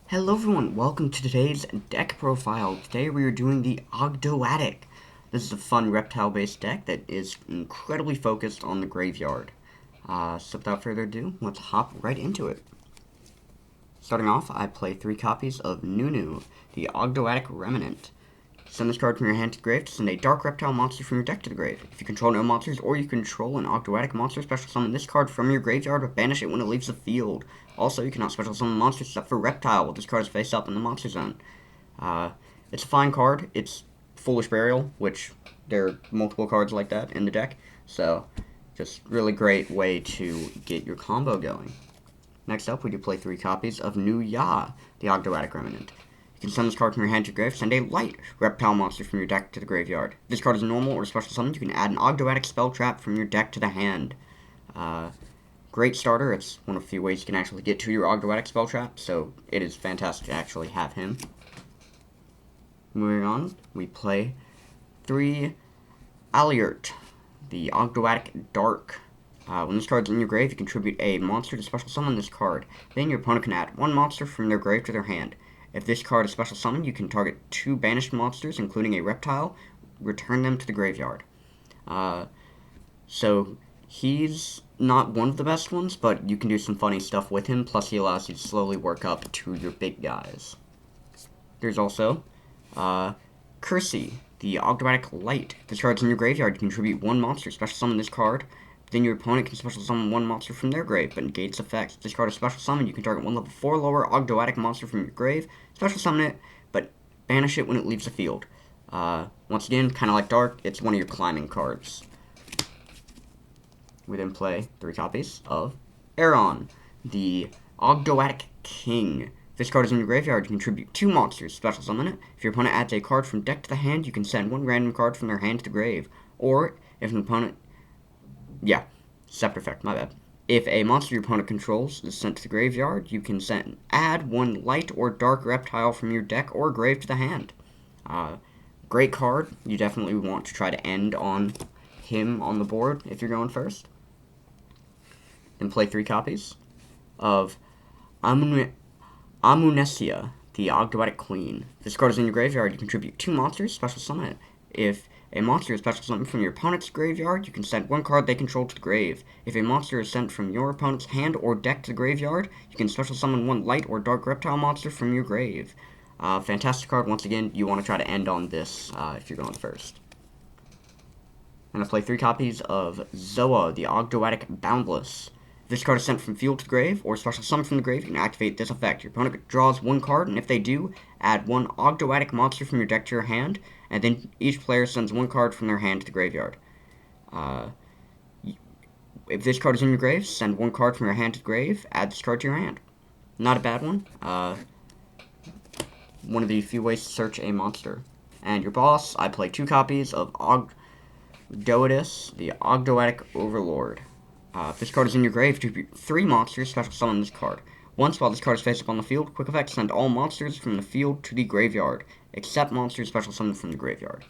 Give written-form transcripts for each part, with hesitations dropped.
Hello everyone, welcome to today's deck profile. Today we are doing the Ogdoadic. This is a fun reptile-based deck that is incredibly focused on the graveyard. So without further ado, let's hop right into it. Starting off, I play 3 copies of Nunu, the Ogdoadic Remnant. Send this card from your hand to the grave to send a dark reptile monster from your deck to the grave. If you control no monsters or you control an Ogdoadic monster, special summon this card from your graveyard but banish it when it leaves the field. Also, you cannot special summon monsters except for Reptile while this card is face up in the monster zone. It's a fine card. It's Foolish Burial, which there are multiple cards like that in the deck. So, just really great way to get your combo going. Next up, we do play 3 copies of Nu Ya, the Ogdoadic Remnant. You can send this card from your hand to your grave, send a light reptile monster from your deck to the graveyard. If this card is normal or special summon, you can add an Ogdoadic spell trap from your deck to the hand. Great starter. It's one of the few ways you can actually get to your Ogdoadic spell trap, so it is fantastic to actually have him. Moving on, we play 3 Aliert, the Ogdoadic Dark. When this card's in your grave, you contribute a monster to special summon this card. Then your opponent can add 1 monster from their grave to their hand. If this card is special summoned, you can target 2 banished monsters, including a reptile, return them to the graveyard. So he's not one of the best ones, but you can do some funny stuff with him, plus he allows you to slowly work up to your big guys. There's also Cursey, the Ogdoadic Light. If this card's in your graveyard, you contribute 1 monster, special summon this card. Then your opponent can special summon 1 monster from their grave, but negates effects. If this card is special summoned, you can target 1 level 4 lower Ogdoadic monster from your grave, special summon it, but banish it when it leaves the field. Once again, kind of like Dark, it's one of your climbing cards. We then play 3 copies of Aeron, the Ogdoadic King. If this card is in your graveyard, you contribute 2 monsters, special summon it. If your opponent adds a card from deck to the hand, you can send 1 random card from their hand to the grave. Or, if an opponent... Scepter effect, my bad. If a monster your opponent controls is sent to the graveyard, you can add 1 light or dark reptile from your deck or grave to the hand. Great card. You definitely want to try to end on him on the board if you're going first. Then play 3 copies of Amunesia, the Ogdoadic Queen. If this card is in your graveyard, you contribute 2 monsters, special summon it. If a monster is special summoned from your opponent's graveyard, you can send 1 card they control to the grave. If a monster is sent from your opponent's hand or deck to the graveyard, you can special summon 1 light or dark reptile monster from your grave. Fantastic card. Once again, you want to try to end on this if you're going first. I'm going to play 3 copies of Zoa, the Ogdoadic Boundless. If this card is sent from field to the grave, or special summon from the grave, you can activate this effect. Your opponent draws 1 card, and if they do, add 1 Ogdoadic monster from your deck to your hand, and then each player sends 1 card from their hand to the graveyard. If this card is in your grave, send 1 card from your hand to the grave, add this card to your hand. Not a bad one. One of the few ways to search a monster. And your boss, I play 2 copies of Ogdoadic, the Ogdoadic Overlord. If this card is in your grave, contribute 3 monsters, special summon this card. Once while this card is face up on the field, quick effect, send all monsters from the field to the graveyard, except monsters special summoned from the graveyard.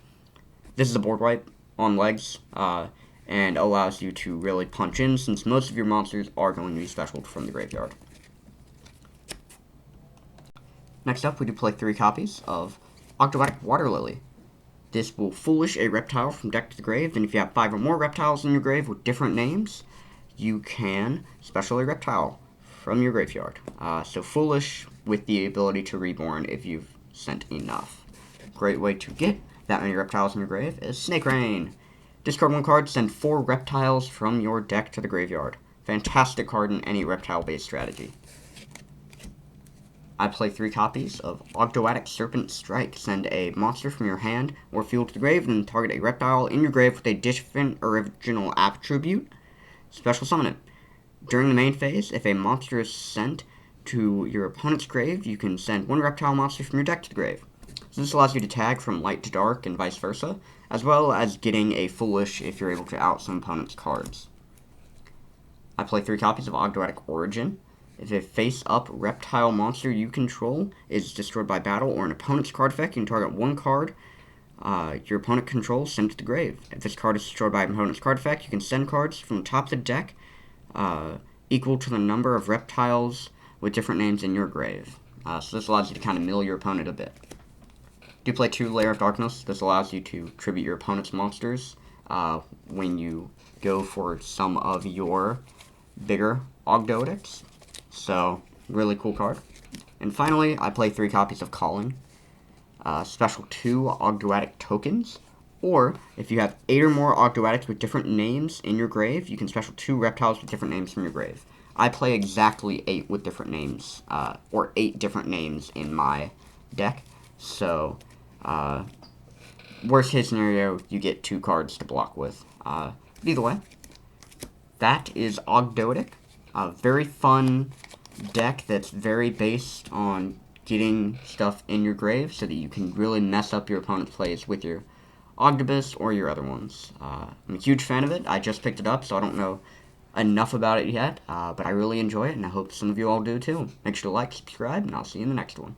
This is a board wipe on legs, and allows you to really punch in, since most of your monsters are going to be special from the graveyard. Next up, we do play 3 copies of Ogdoadic Water Lily. This will foolish a reptile from deck to the grave, and if you have 5 or more reptiles in your grave with different names, you can special a reptile from your graveyard. So foolish with the ability to reborn if you've sent enough. Great way to get that many reptiles in your grave is Snake Rain. Discard 1 card, send 4 reptiles from your deck to the graveyard. Fantastic card in any reptile-based strategy. I play 3 copies of Ogdoadic Serpent Strike. Send a monster from your hand or field to the grave, and target a reptile in your grave with a different original attribute. Special summon it. During the main phase, if a monster is sent to your opponent's grave, you can send 1 reptile monster from your deck to the grave. So this allows you to tag from light to dark and vice versa, as well as getting a foolish if you're able to out some opponent's cards. I play 3 copies of Ogdoadic Origin. If a face-up reptile monster you control is destroyed by battle or an opponent's card effect, you can target 1 card your opponent controls, send to the grave. If this card is destroyed by an opponent's card effect, you can send cards from the top of the deck equal to the number of reptiles with different names in your grave. So this allows you to kind of mill your opponent a bit. Do play 2 Layer of Darkness. This allows you to tribute your opponent's monsters when you go for some of your bigger Ogdoadics. So, really cool card. And finally, I play 3 copies of Calling. Special 2 Ogdoadic tokens. Or, if you have 8 or more Ogdoadics with different names in your grave, you can special 2 reptiles with different names from your grave. I play exactly 8 with different names, or 8 different names in my deck. So, worst case scenario, you get 2 cards to block with. Either way, that is Ogdoadic. A very fun deck that's very based on getting stuff in your grave so that you can really mess up your opponent's plays with your Ogdobus or your other ones. I'm a huge fan of it. I just picked it up, so I don't know enough about it yet, but I really enjoy it, and I hope some of you all do too. Make sure to like, subscribe, and I'll see you in the next one.